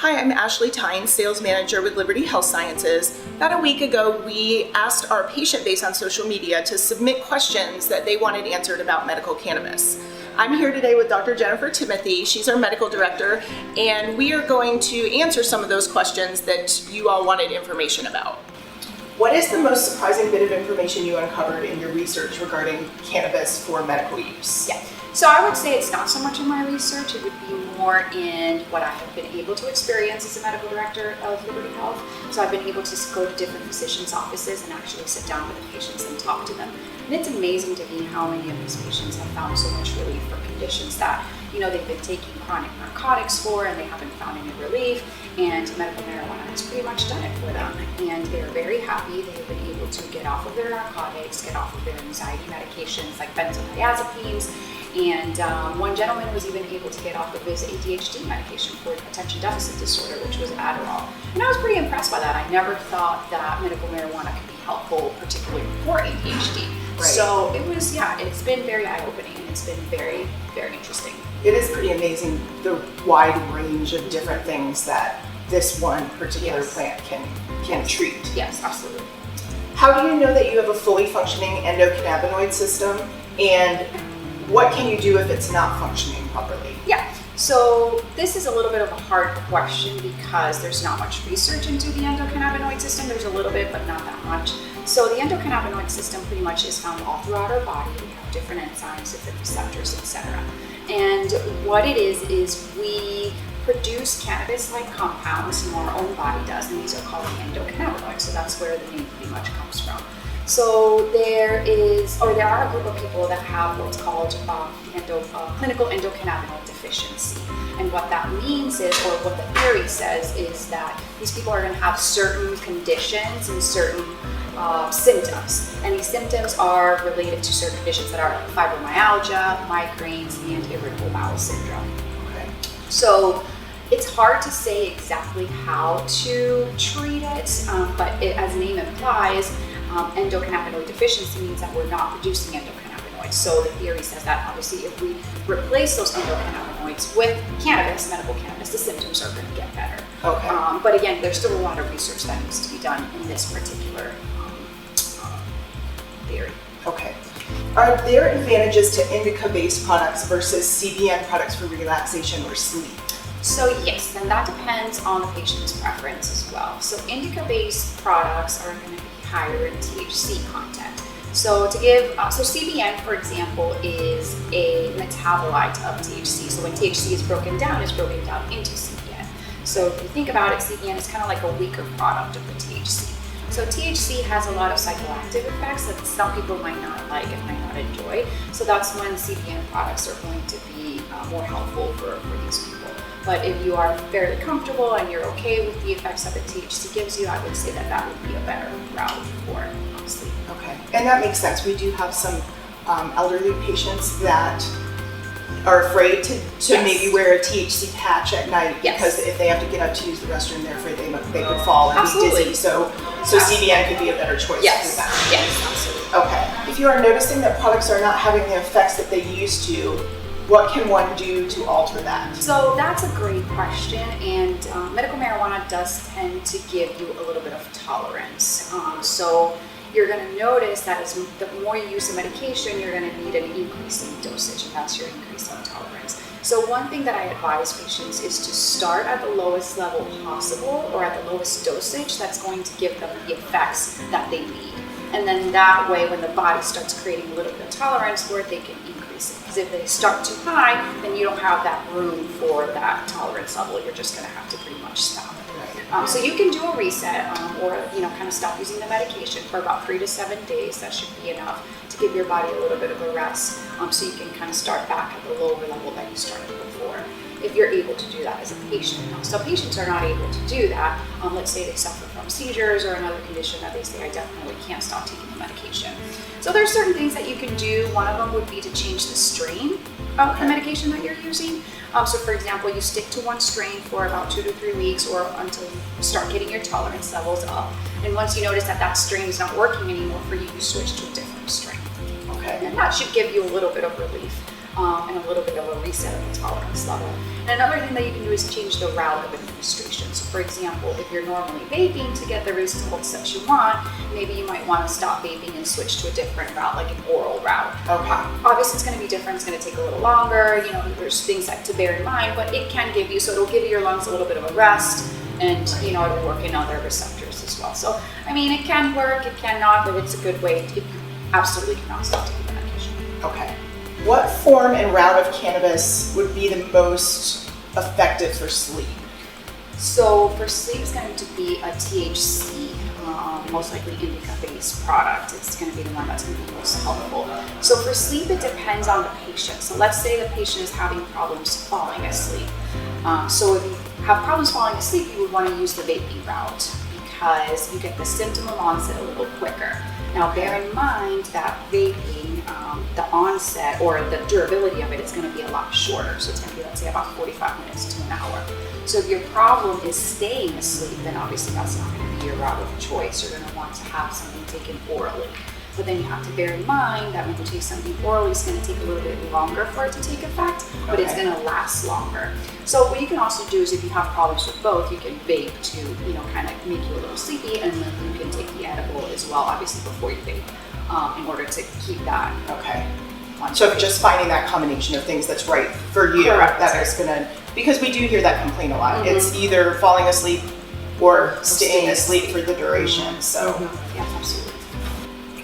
Hi, I'm Ashley Tynes, Sales Manager with Liberty Health Sciences. About a week ago, we asked our patient base on social media to submit questions that they wanted answered about medical cannabis. I'm here today with Dr. Jennifer Timothy. She's our medical director, and we are going to answer some of those questions that you all wanted information about. What is the most surprising bit of information you uncovered in your research regarding cannabis for medical use? Yeah. So I would say it's not so much in my research, it would be more in what I have been able to experience as a medical director of Liberty Health. So I've been able to go to different physicians' offices and actually sit down with the patients and talk to them. And it's amazing to me how many of these patients have found so much relief for conditions that, they've been taking chronic narcotics for and they haven't found any relief. And medical marijuana has pretty much done it for them. And they're very happy. They've been able to get off of their narcotics, get off of their anxiety medications like benzodiazepines. And one gentleman was even able to get off of his ADHD medication for attention deficit disorder, which was Adderall. And I was pretty impressed by that. I never thought that medical marijuana could be helpful, particularly for ADHD. Right. So it's been very eye-opening and it's been very, very interesting. It is pretty amazing the wide range of different things that this one particular plant can treat. Yes, absolutely. How do you know that you have a fully functioning endocannabinoid system, and what can you do if it's not functioning properly? Yeah, so this is a little bit of a hard question because there's not much research into the endocannabinoid system. There's a little bit, but not that much. So the endocannabinoid system pretty much is found all throughout our body. We have different enzymes, different receptors, etc. And what it is we produce cannabis-like compounds, our own body does, and these are called endocannabinoids. So that's where the name pretty much comes from. So there are a group of people that have what's called clinical endocannabinoid deficiency. And what that means is, or what the theory says, is that these people are going to have certain conditions and certain symptoms. And these symptoms are related to certain conditions that are fibromyalgia, migraines, and irritable bowel syndrome. Okay. So it's hard to say exactly how to treat it, but as the name implies, endocannabinoid deficiency means that we're not producing endocannabinoids. So the theory says that obviously if we replace those endocannabinoids with cannabis, medical cannabis, the symptoms are going to get better. Okay. But again, there's still a lot of research that needs to be done in this particular theory. Okay. Are there advantages to indica-based products versus CBN products for relaxation or sleep? So yes, and that depends on the patient's preference as well. So indica-based products are going to be higher in THC content. So CBN, for example, is a metabolite of THC. So when THC is broken down, it's broken down into CBN. So if you think about it, CBN is kind of like a weaker product of the THC. So THC has a lot of psychoactive effects that some people might not like and might not enjoy. So that's when CBN products are going to be more helpful for these people. But if you are fairly comfortable and you're okay with the effects that the THC gives you, I would say that would be a better route for sleep. Okay, and that makes sense. We do have some elderly patients that are afraid to maybe wear a THC patch at night because if they have to get up to use the restroom, they're afraid they could fall and be dizzy. So CBN could be a better choice for that. Yes, absolutely. Okay. If you are noticing that products are not having the effects that they used to, what can one do to alter that? So that's a great question, and medical marijuana does tend to give you a little bit of tolerance. So you're going to notice that the more you use the medication, you're going to need an increase in dosage, and that's your increase in tolerance. So one thing that I advise patients is to start at the lowest level possible, or at the lowest dosage that's going to give them the effects that they need. And then that way, when the body starts creating a little bit of tolerance for it, they can increase it. Because if they start too high, then you don't have that room for that tolerance level. You're just going to have to pretty much stop it. So you can do a reset or kind of stop using the medication for about 3 to 7 days. That should be enough to give your body a little bit of a rest so you can kind of start back at the lower level that you started before, if you're able to do that as a patient. So patients are not able to do that. Let's say they suffer from seizures or another condition that they say, I definitely can't stop taking the medication. So there's certain things that you can do. One of them would be to change the strain of the medication that you're using. So for example, you stick to one strain for about 2 to 3 weeks or until you start getting your tolerance levels up. And once you notice that strain is not working anymore for you, you switch to a different strain. Okay. And that should give you a little bit of relief. and a little bit of a reset of the tolerance level. And another thing that you can do is change the route of administration. So for example, if you're normally vaping to get the results that you want, maybe you might want to stop vaping and switch to a different route, like an oral route. Okay. Obviously, it's going to be different. It's going to take a little longer. There's things that to bear in mind, but it can give you, so it'll give your lungs a little bit of a rest, and it'll work in other receptors as well. So, it can work, it cannot, but it's a good way. You absolutely cannot stop taking the medication. Okay. What form and route of cannabis would be the most effective for sleep? So for sleep, it's going to be a THC, most likely indica-based product. It's going to be the one that's going to be most helpful. So for sleep, it depends on the patient. So let's say the patient is having problems falling asleep. So if you have problems falling asleep, you would want to use the vaping route because you get the symptom of onset a little quicker. Now bear in mind that vaping, the onset or the durability of it is going to be a lot shorter. So it's going to be, let's say, about 45 minutes to an hour. So if your problem is staying asleep, then obviously that's not going to be your route of choice. You're going to want to have something taken orally. But then you have to bear in mind that when you take something orally, it's going to take a little bit longer for it to take effect, but it's going to last longer. So what you can also do is if you have problems with both, you can vape to, kind of make you a little sleepy, and then you can take the edible as well, obviously before you vape, in order to keep that. Okay. So just finding that combination of things that's right for you. Correct. That is gonna, because we do hear that complaint a lot. Mm-hmm. It's either falling asleep or staying asleep for the duration. So Yeah, absolutely.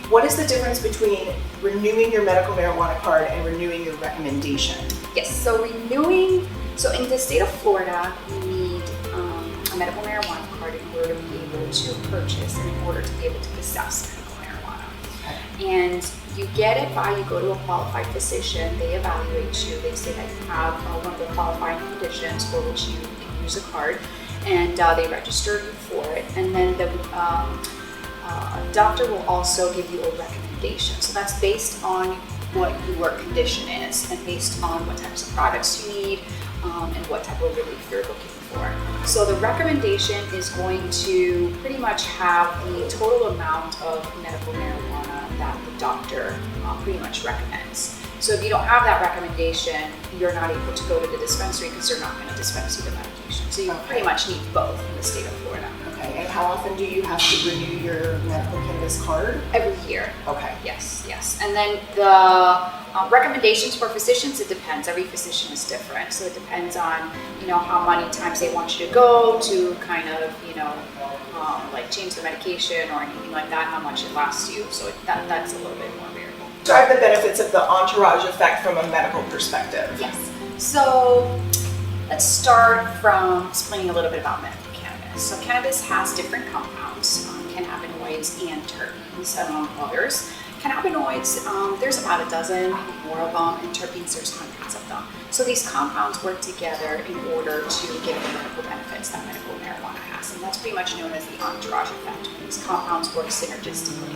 What is the difference between renewing your medical marijuana card and renewing your recommendation? Yes, so in the state of Florida, you need a medical marijuana card in order to be able to purchase and in order to be able to possess medical marijuana. Okay. And you get it by, you go to a qualified physician, they evaluate you, they say that you have one of the qualifying conditions for which you can use a card, and they register you for it, and then the doctor will also give you a recommendation. So that's based on what your condition is and based on what types of products you need and what type of relief you're looking for. So the recommendation is going to pretty much have the total amount of medical marijuana that the doctor pretty much recommends. So if you don't have that recommendation, you're not able to go to the dispensary because they're not going to dispense you the medication. So you pretty much need both in the state of Florida. Okay, and how often do you have to renew your medical cannabis card? Every year. Okay. Yes. And then the recommendations for physicians, it depends. Every physician is different. So it depends on, how many times they want you to go to kind of, like change the medication or anything like that, how much it lasts you. So that's a little bit more variable. Describe the benefits of the entourage effect from a medical perspective. Yes. So let's start from explaining a little bit about medical cannabis. So cannabis has different compounds, cannabinoids and terpenes, among others. Cannabinoids, there's about a dozen, maybe more of them, and terpenes, there's hundreds of them. So these compounds work together in order to give the medical benefits that medical marijuana has, and that's pretty much known as the entourage effect. These compounds work synergistically,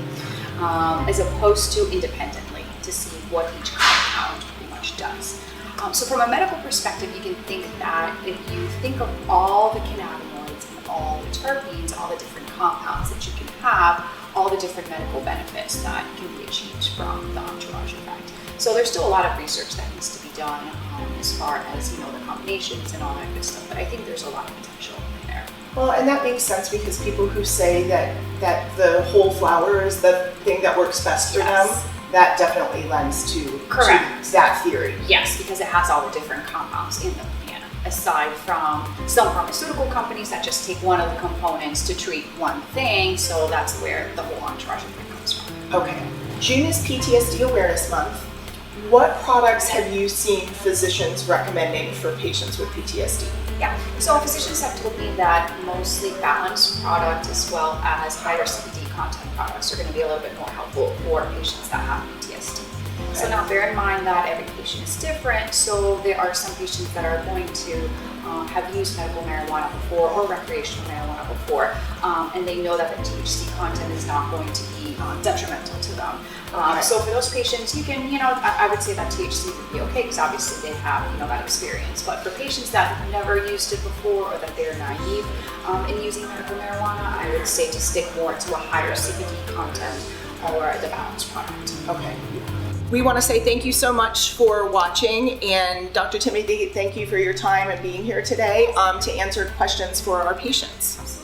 as opposed to independently, to see what each compound pretty much does. So from a medical perspective, you can think that if you think of all the cannabinoids and all the terpenes, all the different compounds that you can have, all the different medical benefits that can be achieved from the entourage effect. So there's still a lot of research that needs to be done as far as the combinations and all that good stuff, but I think there's a lot of potential there. Well, and that makes sense because people who say that the whole flower is the thing that works best for them, that definitely lends to that theory. Yes, because it has all the different compounds in the plant, aside from some pharmaceutical companies that just take one of the components to treat one thing, so that's where the whole entourage effect comes from. Okay. June is PTSD Awareness Month. What products have you seen physicians recommending for patients with PTSD? Yeah, so physicians have told me that mostly balanced product as well as higher CBD content products are going to be a little bit more helpful for patients that have PTSD. Okay. So now bear in mind that every patient is different, so there are some patients that are going to have used medical marijuana before or recreational marijuana before, and they know that the THC content is not going to be detrimental to them. So for those patients, you can, I would say that THC would be okay because obviously they have, that experience. But for patients that have never used it before or that they're naive in using medical marijuana, I would say to stick more to a higher CBD content or the balanced product. Okay. We want to say thank you so much for watching, and Dr. Timothy, thank you for your time and being here today to answer questions for our patients.